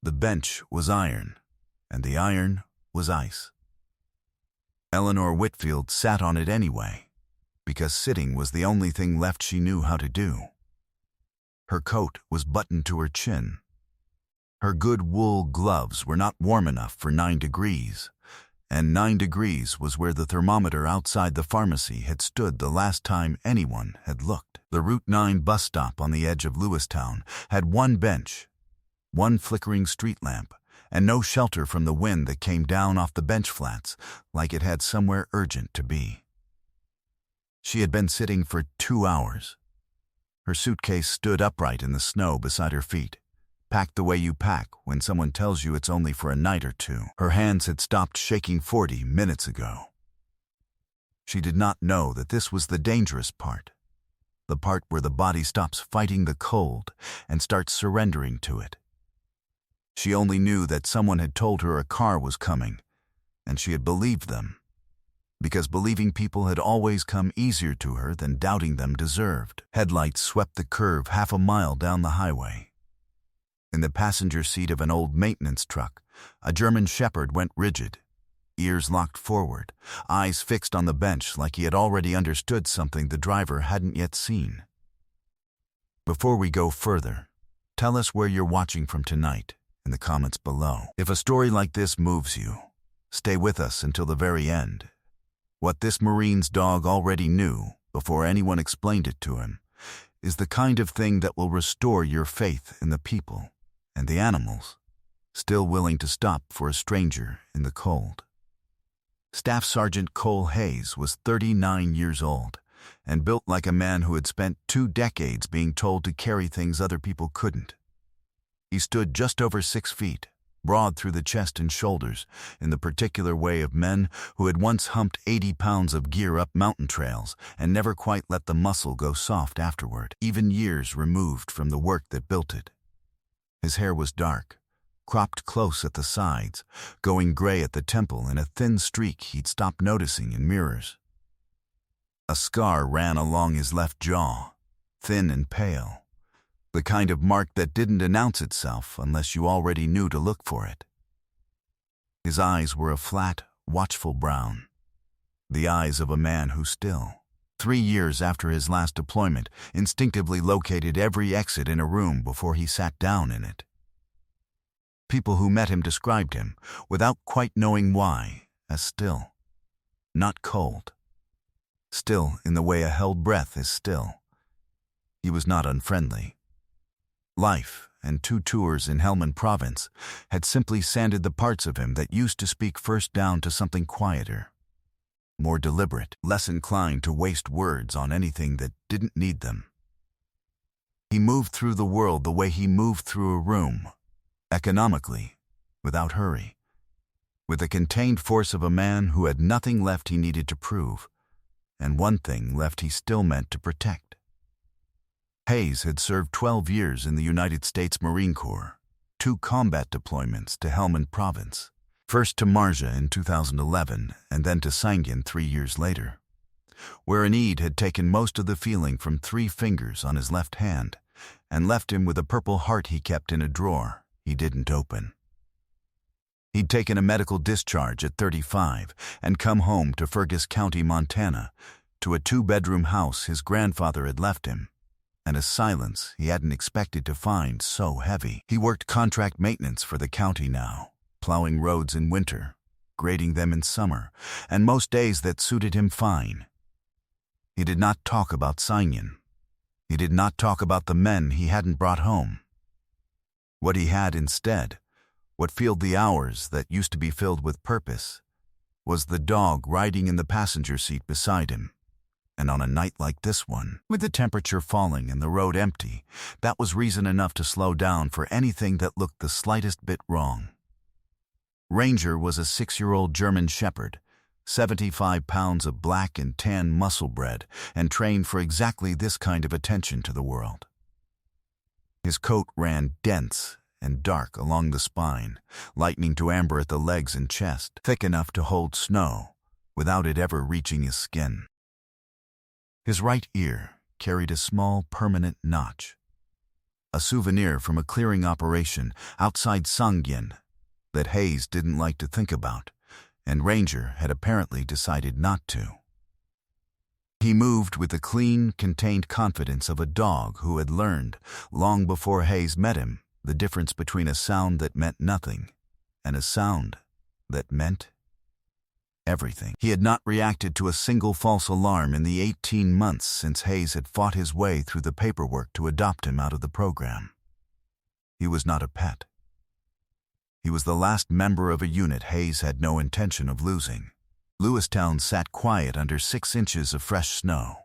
The bench was iron, and the iron was ice. Eleanor Whitfield sat on it anyway, because sitting was the only thing left she knew how to do. Her coat was buttoned to her chin. Her good wool gloves were not warm enough for 9 degrees, and 9 degrees was where the thermometer outside the pharmacy had stood the last time anyone had looked. The Route 9 bus stop on the edge of Lewistown had one bench, one flickering street lamp, and no shelter from the wind that came down off the bench flats like it had somewhere urgent to be. She had been sitting for 2 hours. Her suitcase stood upright in the snow beside her feet, packed the way you pack when someone tells you it's only for a night or two. Her hands had stopped shaking 40 minutes ago. She did not know that this was the dangerous part, the part where the body stops fighting the cold and starts surrendering to it. She only knew that someone had told her a car was coming, and she had believed them, because believing people had always come easier to her than doubting them deserved. Headlights swept the curve half a mile down the highway. In the passenger seat of an old maintenance truck, a German shepherd went rigid, ears locked forward, eyes fixed on the bench like he had already understood something the driver hadn't yet seen. Before we go further, tell us where you're watching from tonight in the comments below. If a story like this moves you, stay with us until the very end. What this Marine's dog already knew, before anyone explained it to him, is the kind of thing that will restore your faith in the people and the animals, still willing to stop for a stranger in the cold. Staff Sergeant Cole Hayes was 39 years old and built like a man who had spent 2 decades being told to carry things other people couldn't. He stood just over 6 feet, broad through the chest and shoulders, in the particular way of men who had once humped 80 pounds of gear up mountain trails and never quite let the muscle go soft afterward, even years removed from the work that built it. His hair was dark, cropped close at the sides, going gray at the temple in a thin streak he'd stopped noticing in mirrors. A scar ran along his left jaw, thin and pale, the kind of mark that didn't announce itself unless you already knew to look for it. His eyes were a flat, watchful brown, the eyes of a man who still, 3 years after his last deployment, instinctively located every exit in a room before he sat down in it. People who met him described him, without quite knowing why, as still, not cold. Still in the way a held breath is still. He was not unfriendly. Life and 2 tours in Helmand Province had simply sanded the parts of him that used to speak first down to something quieter, more deliberate, less inclined to waste words on anything that didn't need them. He moved through the world the way he moved through a room, economically, without hurry, with the contained force of a man who had nothing left he needed to prove, and one thing left he still meant to protect. Hayes had served 12 years in the United States Marine Corps, 2 combat deployments to Helmand Province, first to Marja in 2011 and then to Sangin 3 years later, where an Eid had taken most of the feeling from 3 fingers on his left hand and left him with a Purple Heart he kept in a drawer he didn't open. He'd taken a medical discharge at 35 and come home to Fergus County, Montana, to a 2-bedroom house his grandfather had left him, and a silence he hadn't expected to find so heavy. He worked contract maintenance for the county now, plowing roads in winter, grading them in summer, and most days that suited him fine. He did not talk about Sangin. He did not talk about the men he hadn't brought home. What he had instead, what filled the hours that used to be filled with purpose, was the dog riding in the passenger seat beside him. And on a night like this one, with the temperature falling and the road empty, that was reason enough to slow down for anything that looked the slightest bit wrong. Ranger was a 6-year-old German shepherd, 75 pounds of black and tan muscle bred, and trained for exactly this kind of attention to the world. His coat ran dense and dark along the spine, lightening to amber at the legs and chest, thick enough to hold snow, without it ever reaching his skin. His right ear carried a small permanent notch, a souvenir from a clearing operation outside Sungyin that Hayes didn't like to think about, and Ranger had apparently decided not to. He moved with the clean, contained confidence of a dog who had learned, long before Hayes met him, the difference between a sound that meant nothing and a sound that meant everything. He had not reacted to a single false alarm in the 18 months since Hayes had fought his way through the paperwork to adopt him out of the program. He was not a pet. He was the last member of a unit Hayes had no intention of losing. Lewistown sat quiet under 6 inches of fresh snow.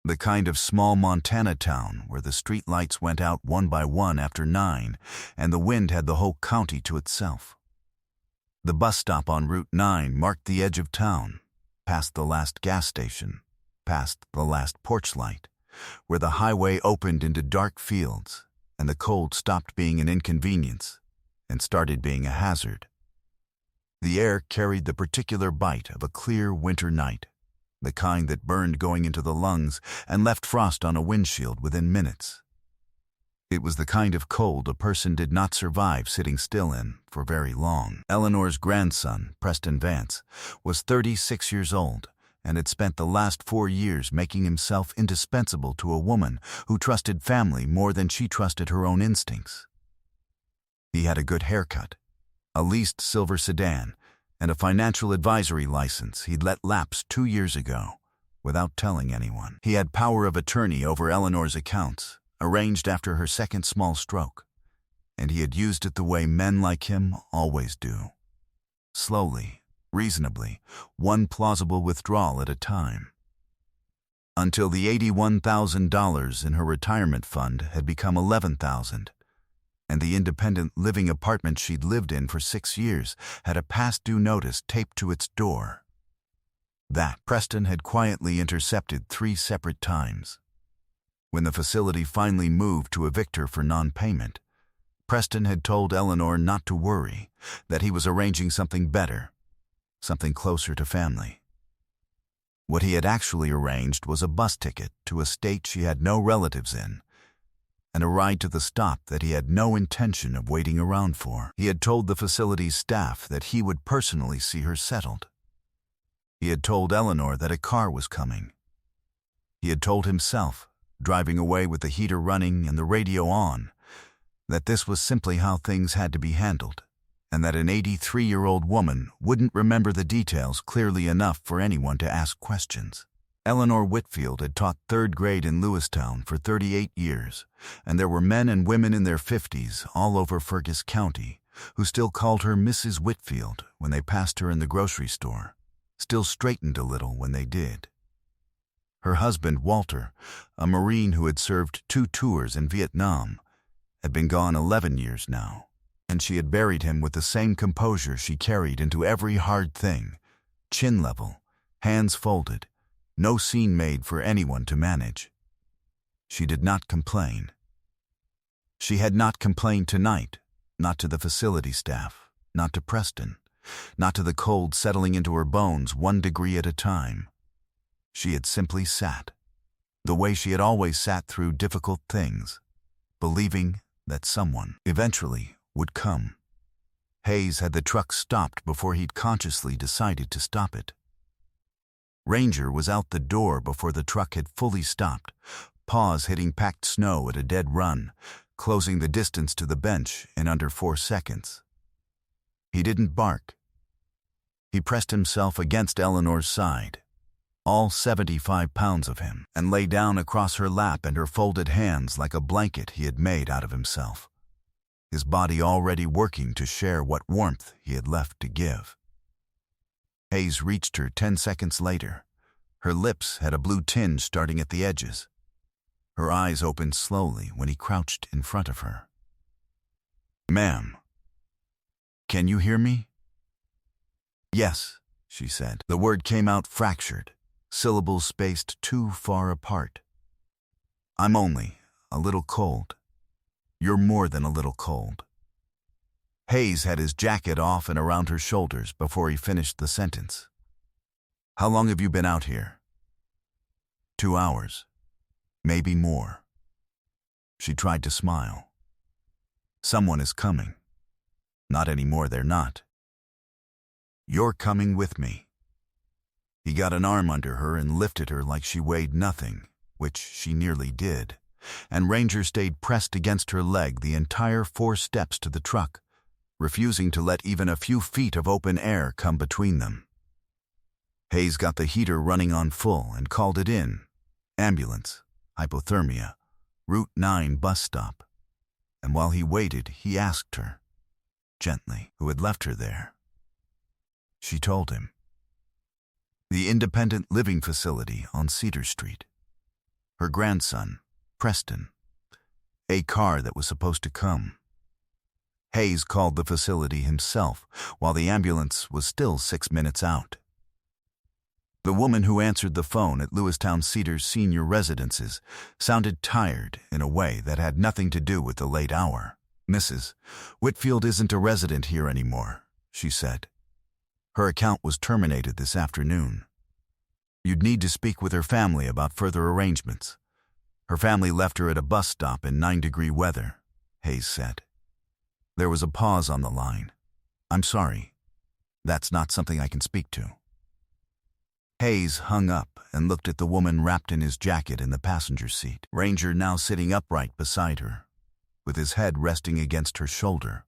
The kind of small Montana town where the street lights went out one by one after 9, and the wind had the whole county to itself. The bus stop on Route 9 marked the edge of town, past the last gas station, past the last porch light, where the highway opened into dark fields, and the cold stopped being an inconvenience and started being a hazard. The air carried the particular bite of a clear winter night, the kind that burned going into the lungs and left frost on a windshield within minutes. It was the kind of cold a person did not survive sitting still in for very long. Eleanor's grandson, Preston Vance, was 36 years old and had spent the last 4 years making himself indispensable to a woman who trusted family more than she trusted her own instincts. He had a good haircut, a leased silver sedan, and a financial advisory license he'd let lapse 2 years ago, without telling anyone. He had power of attorney over Eleanor's accounts, arranged after her second small stroke, and he had used it the way men like him always do. Slowly, reasonably, one plausible withdrawal at a time. Until the $81,000 in her retirement fund had become $11,000. And the independent living apartment she'd lived in for 6 years had a past due notice taped to its door. That Preston had quietly intercepted 3 separate times. When the facility finally moved to evict her for non-payment, Preston had told Eleanor not to worry, that he was arranging something better, something closer to family. What he had actually arranged was a bus ticket to a state she had no relatives in, and a ride to the stop that he had no intention of waiting around for. He had told the facility's staff that he would personally see her settled. He had told Eleanor that a car was coming. He had told himself, driving away with the heater running and the radio on, that this was simply how things had to be handled, and that an 83-year-old woman wouldn't remember the details clearly enough for anyone to ask questions. Eleanor Whitfield had taught 3rd grade in Lewistown for 38 years, and there were men and women in their 50s all over Fergus County who still called her Mrs. Whitfield when they passed her in the grocery store, still straightened a little when they did. Her husband, Walter, a Marine who had served 2 tours in Vietnam, had been gone 11 years now, and she had buried him with the same composure she carried into every hard thing, chin level, hands folded, no scene made for anyone to manage. She did not complain. She had not complained tonight, not to the facility staff, not to Preston, not to the cold settling into her bones 1 degree at a time. She had simply sat, the way she had always sat through difficult things, believing that someone, eventually, would come. Hayes had the truck stopped before he'd consciously decided to stop it. Ranger was out the door before the truck had fully stopped, paws hitting packed snow at a dead run, closing the distance to the bench in under 4 seconds. He didn't bark. He pressed himself against Eleanor's side, all 75 pounds of him, and lay down across her lap and her folded hands like a blanket he had made out of himself, his body already working to share what warmth he had left to give. Hayes reached her 10 seconds later. Her lips had a blue tinge starting at the edges. Her eyes opened slowly when he crouched in front of her. "Ma'am, can you hear me?" "Yes," she said. The word came out fractured, syllables spaced too far apart. "I'm only a little cold. You're more than a little cold." Hayes had his jacket off and around her shoulders before he finished the sentence. "How long have you been out here?" 2 hours. Maybe more. She tried to smile. Someone is coming. Not anymore, they're not. You're coming with me. He got an arm under her and lifted her like she weighed nothing, which she nearly did, and Ranger stayed pressed against her leg the entire 4 steps to the truck, refusing to let even a few feet of open air come between them. Hayes got the heater running on full and called it in. Ambulance, hypothermia, Route 9 bus stop. And while he waited, he asked her, gently, who had left her there. She told him. The independent living facility on Cedar Street. Her grandson, Preston. A car that was supposed to come. Hayes called the facility himself while the ambulance was still 6 minutes out. The woman who answered the phone at Lewistown Cedars Senior Residences sounded tired in a way that had nothing to do with the late hour. Mrs. Whitfield isn't a resident here anymore, she said. Her account was terminated this afternoon. You'd need to speak with her family about further arrangements. Her family left her at a bus stop in 9-degree weather, Hayes said. There was a pause on the line. I'm sorry. That's not something I can speak to. Hayes hung up and looked at the woman wrapped in his jacket in the passenger seat. Ranger now sitting upright beside her, with his head resting against her shoulder,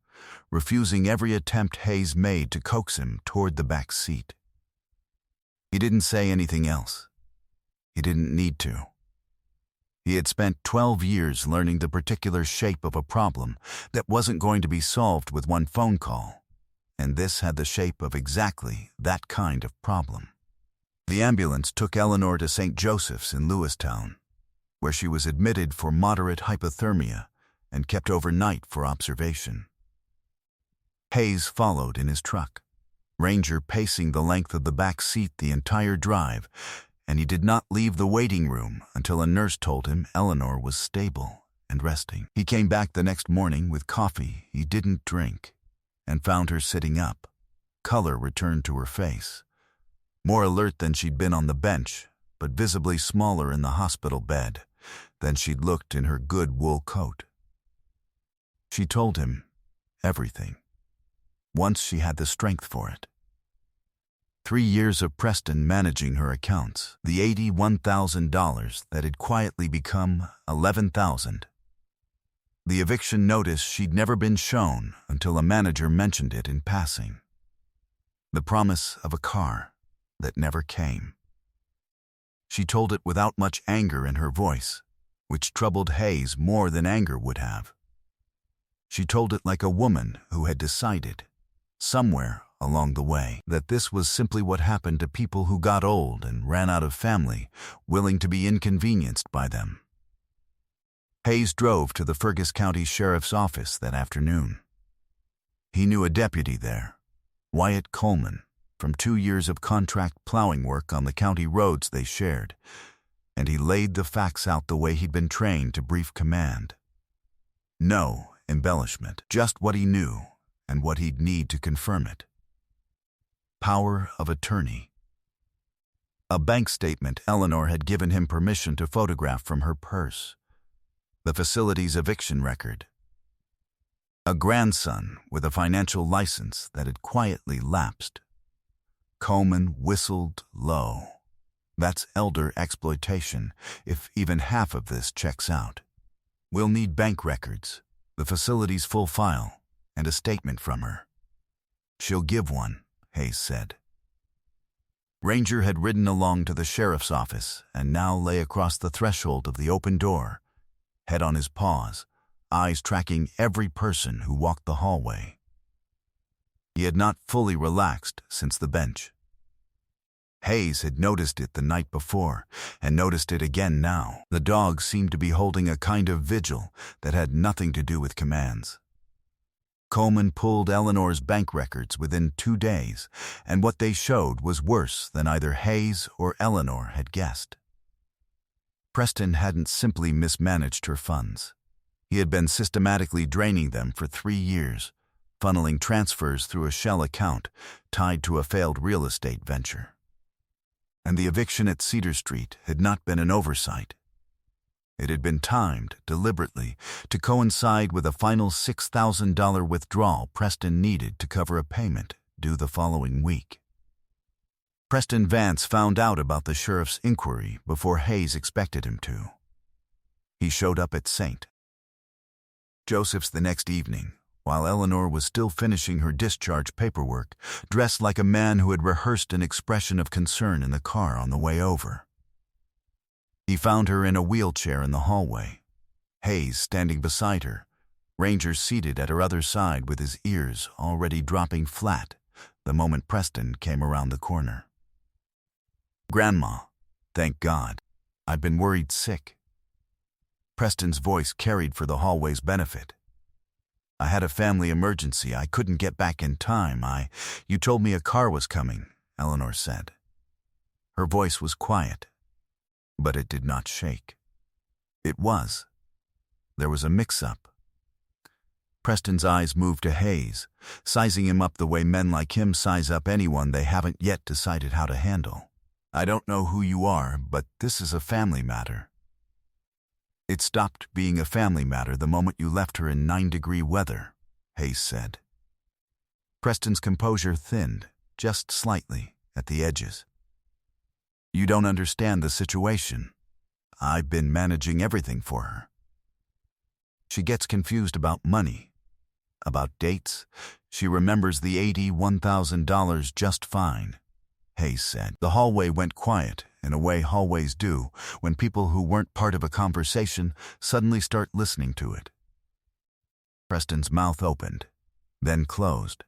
refusing every attempt Hayes made to coax him toward the back seat. He didn't say anything else. He didn't need to. He had spent 12 years learning the particular shape of a problem that wasn't going to be solved with one phone call, and this had the shape of exactly that kind of problem. The ambulance took Eleanor to St. Joseph's in Lewistown, where she was admitted for moderate hypothermia and kept overnight for observation. Hayes followed in his truck, Ranger pacing the length of the back seat the entire drive, and he did not leave the waiting room until a nurse told him Eleanor was stable and resting. He came back the next morning with coffee he didn't drink and found her sitting up. Color returned to her face, more alert than she'd been on the bench, but visibly smaller in the hospital bed than she'd looked in her good wool coat. She told him everything, once she had the strength for it. 3 years of Preston managing her accounts, the $81,000 that had quietly become $11,000. The eviction notice she'd never been shown until a manager mentioned it in passing. The promise of a car that never came. She told it without much anger in her voice, which troubled Hayes more than anger would have. She told it like a woman who had decided, somewhere along the way, that this was simply what happened to people who got old and ran out of family, willing to be inconvenienced by them. Hayes drove to the Fergus County Sheriff's Office that afternoon. He knew a deputy there, Wyatt Coleman, from 2 years of contract plowing work on the county roads they shared, and he laid the facts out the way he'd been trained to brief command. No embellishment, just what he knew and what he'd need to confirm it. Power of attorney. A bank statement Eleanor had given him permission to photograph from her purse. The facility's eviction record. A grandson with a financial license that had quietly lapsed. Coleman whistled low. That's elder exploitation, if even half of this checks out. We'll need bank records, the facility's full file, and a statement from her. She'll give one, Hayes said. Ranger had ridden along to the sheriff's office and now lay across the threshold of the open door, head on his paws, eyes tracking every person who walked the hallway. He had not fully relaxed since the bench. Hayes had noticed it the night before and noticed it again now. The dog seemed to be holding a kind of vigil that had nothing to do with commands. Coleman pulled Eleanor's bank records within 2 days, and what they showed was worse than either Hayes or Eleanor had guessed. Preston hadn't simply mismanaged her funds. He had been systematically draining them for 3 years, funneling transfers through a shell account tied to a failed real estate venture. And the eviction at Cedar Street had not been an oversight. It had been timed, deliberately, to coincide with a final $6,000 withdrawal Preston needed to cover a payment due the following week. Preston Vance found out about the sheriff's inquiry before Hayes expected him to. He showed up at St. Joseph's the next evening, while Eleanor was still finishing her discharge paperwork, dressed like a man who had rehearsed an expression of concern in the car on the way over. He found her in a wheelchair in the hallway, Hayes standing beside her, Ranger seated at her other side with his ears already dropping flat the moment Preston came around the corner. "Grandma, thank God. I've been worried sick." Preston's voice carried for the hallway's benefit. "I had a family emergency. I couldn't get back in time. You told me a car was coming," Eleanor said. Her voice was quiet, but it did not shake. It was. There was a mix-up. Preston's eyes moved to Hayes, sizing him up the way men like him size up anyone they haven't yet decided how to handle. "I don't know who you are, but this is a family matter." "It stopped being a family matter the moment you left her in 9-degree weather," Hayes said. Preston's composure thinned, just slightly, at the edges. "You don't understand the situation. I've been managing everything for her. She gets confused about money, about dates. She remembers the $81,000 just fine," Hayes said. The hallway went quiet, in a way hallways do, when people who weren't part of a conversation suddenly start listening to it. Preston's mouth opened, then closed.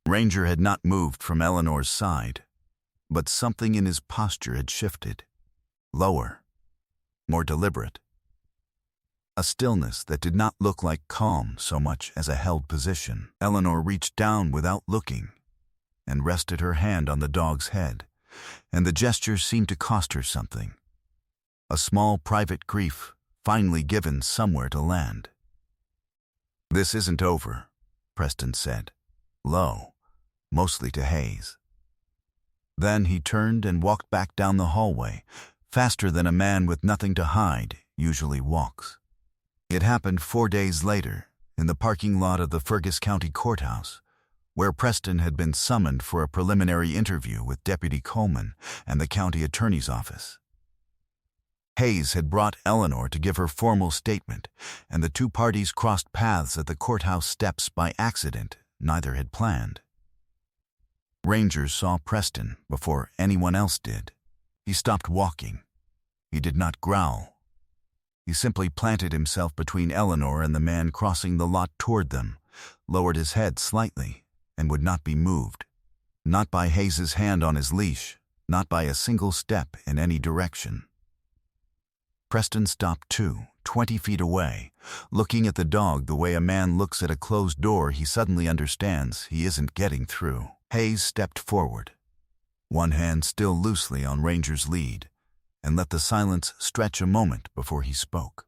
Ranger had not moved from Eleanor's side, but something in his posture had shifted. Lower, more deliberate. A stillness that did not look like calm so much as a held position. Eleanor reached down without looking and rested her hand on the dog's head, and the gesture seemed to cost her something. A small private grief finally given somewhere to land. "This isn't over," Preston said, low, mostly to Hayes. Then he turned and walked back down the hallway, faster than a man with nothing to hide usually walks. It happened 4 days later, in the parking lot of the Fergus County Courthouse, where Preston had been summoned for a preliminary interview with Deputy Coleman and the county attorney's office. Hayes had brought Eleanor to give her formal statement, and the two parties crossed paths at the courthouse steps by accident neither had planned. Ranger saw Preston before anyone else did. He stopped walking. He did not growl. He simply planted himself between Eleanor and the man crossing the lot toward them, lowered his head slightly, and would not be moved. Not by Hayes's hand on his leash, not by a single step in any direction. Preston stopped too, 20 feet away, looking at the dog the way a man looks at a closed door he suddenly understands he isn't getting through. Hayes stepped forward, one hand still loosely on Ranger's lead, and let the silence stretch a moment before he spoke.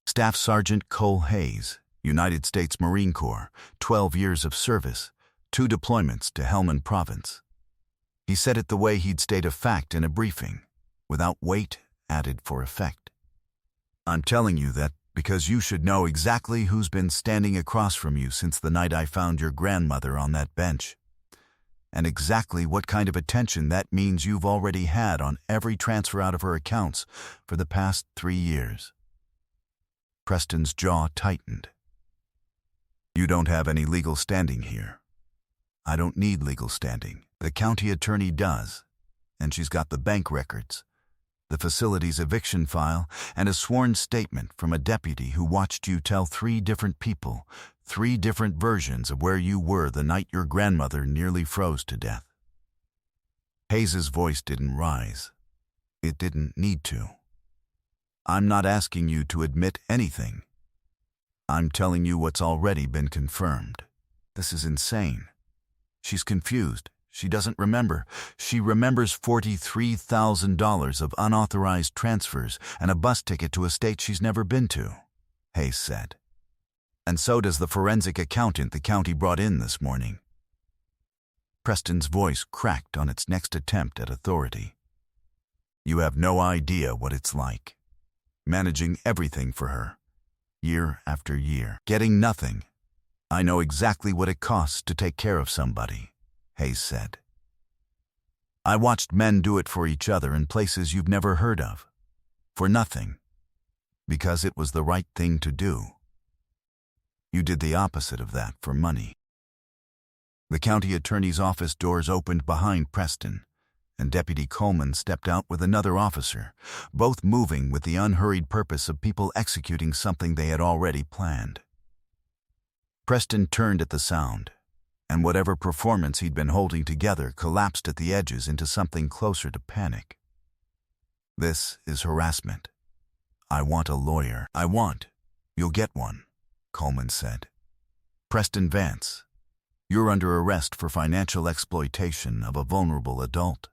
"Staff Sergeant Cole Hayes, United States Marine Corps, 12 years of service, 2 deployments to Helmand Province." He said it the way he'd state a fact in a briefing, without weight added for effect. "I'm telling you that because you should know exactly who's been standing across from you since the night I found your grandmother on that bench, and exactly what kind of attention that means you've already had on every transfer out of her accounts for the past 3 years. Preston's jaw tightened. "You don't have any legal standing here. I don't need legal standing. The county attorney does, and she's got the bank records, the facility's eviction file, and a sworn statement from a deputy who watched you tell 3 different people 3 different versions of where you were the night your grandmother nearly froze to death." Hayes's voice didn't rise. It didn't need to. "I'm not asking you to admit anything. I'm telling you what's already been confirmed. This is insane. She's confused. She doesn't remember. She remembers $43,000 of unauthorized transfers and a bus ticket to a state she's never been to," Hayes said. "And so does the forensic accountant the county brought in this morning." Preston's voice cracked on its next attempt at authority. You have no idea what it's like. Managing everything for her, year after year, getting nothing. I know exactly what it costs to take care of somebody, Hayes said. I watched men do it for each other in places you've never heard of. For nothing. Because it was the right thing to do. You did the opposite of that for money. The county attorney's office doors opened behind Preston, and Deputy Coleman stepped out with another officer, both moving with the unhurried purpose of people executing something they had already planned. Preston turned at the sound, and whatever performance he'd been holding together collapsed at the edges into something closer to panic. This is harassment. I want a lawyer. You'll get one, Coleman said. Preston Vance, you're under arrest for financial exploitation of a vulnerable adult.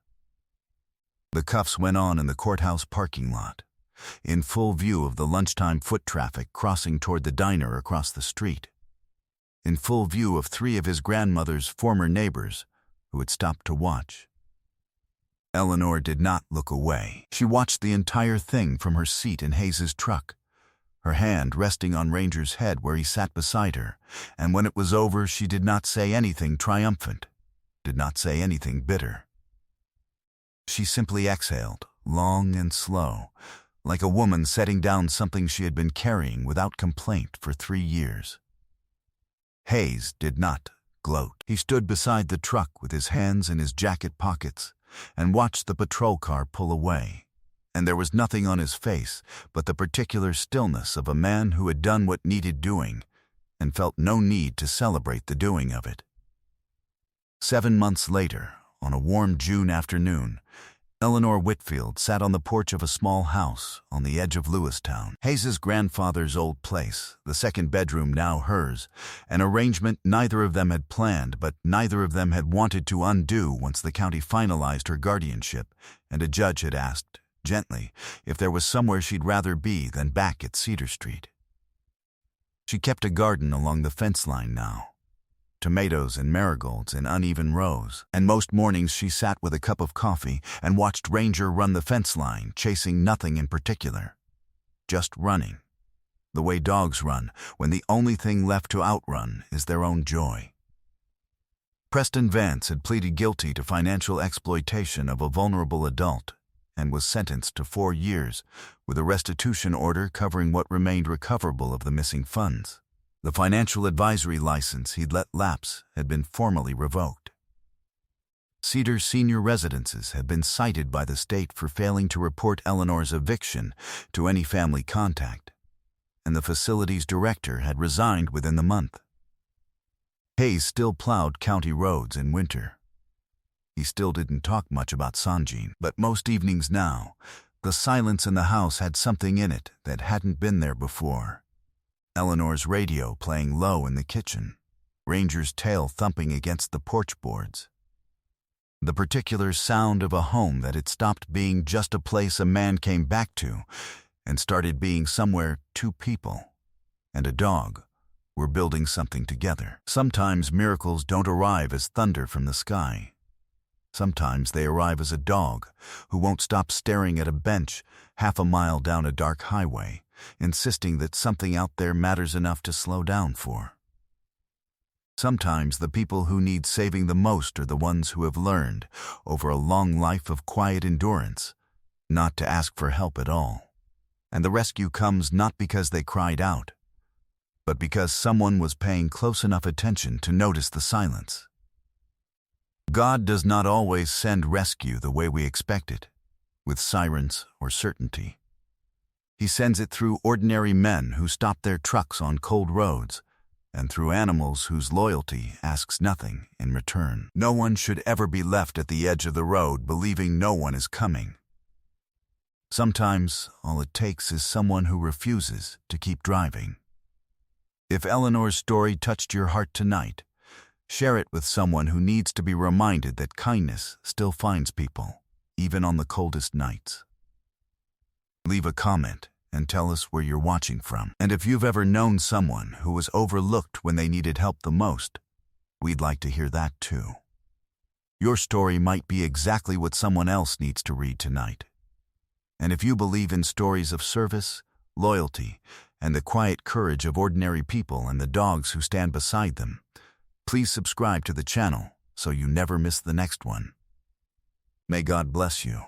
The cuffs went on in the courthouse parking lot, in full view of the lunchtime foot traffic crossing toward the diner across the street, in full view of 3 of his grandmother's former neighbors who had stopped to watch. Eleanor did not look away. She watched the entire thing from her seat in Hayes's truck, her hand resting on Ranger's head where he sat beside her, and when it was over she did not say anything triumphant, did not say anything bitter. She simply exhaled, long and slow, like a woman setting down something she had been carrying without complaint for 3 years. Hayes did not gloat. He stood beside the truck with his hands in his jacket pockets and watched the patrol car pull away, and there was nothing on his face but the particular stillness of a man who had done what needed doing and felt no need to celebrate the doing of it. 7 months later, on a warm June afternoon, Eleanor Whitfield sat on the porch of a small house on the edge of Lewistown. Hayes's grandfather's old place, the second bedroom now hers, an arrangement neither of them had planned but neither of them had wanted to undo once the county finalized her guardianship and a judge had asked, gently, if there was somewhere she'd rather be than back at Cedar Street. She kept a garden along the fence line now, tomatoes and marigolds in uneven rows, and most mornings she sat with a cup of coffee and watched Ranger run the fence line, chasing nothing in particular, just running, the way dogs run when the only thing left to outrun is their own joy. Preston Vance had pleaded guilty to financial exploitation of a vulnerable adult and was sentenced to 4 years with a restitution order covering what remained recoverable of the missing funds. The financial advisory license he'd let lapse had been formally revoked. Cedar Senior Residences had been cited by the state for failing to report Eleanor's eviction to any family contact, and the facility's director had resigned within the month. Hayes still plowed county roads in winter. He still didn't talk much about Sanjin, but most evenings now, the silence in the house had something in it that hadn't been there before. Eleanor's radio playing low in the kitchen, Ranger's tail thumping against the porch boards. The particular sound of a home that had stopped being just a place a man came back to and started being somewhere 2 people and a dog were building something together. Sometimes miracles don't arrive as thunder from the sky. Sometimes they arrive as a dog who won't stop staring at a bench half a mile down a dark highway, insisting that something out there matters enough to slow down for. Sometimes the people who need saving the most are the ones who have learned, over a long life of quiet endurance, not to ask for help at all. And the rescue comes not because they cried out, but because someone was paying close enough attention to notice the silence. God does not always send rescue the way we expect it, with sirens or certainty. He sends it through ordinary men who stop their trucks on cold roads, and through animals whose loyalty asks nothing in return. No one should ever be left at the edge of the road believing no one is coming. Sometimes all it takes is someone who refuses to keep driving. If Eleanor's story touched your heart tonight, share it with someone who needs to be reminded that kindness still finds people, even on the coldest nights. Leave a comment and tell us where you're watching from. And if you've ever known someone who was overlooked when they needed help the most, we'd like to hear that too. Your story might be exactly what someone else needs to read tonight. And if you believe in stories of service, loyalty, and the quiet courage of ordinary people and the dogs who stand beside them, please subscribe to the channel so you never miss the next one. May God bless you,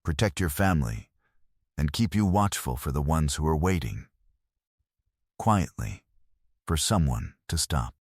protect your family, and keep you watchful for the ones who are waiting quietly for someone to stop.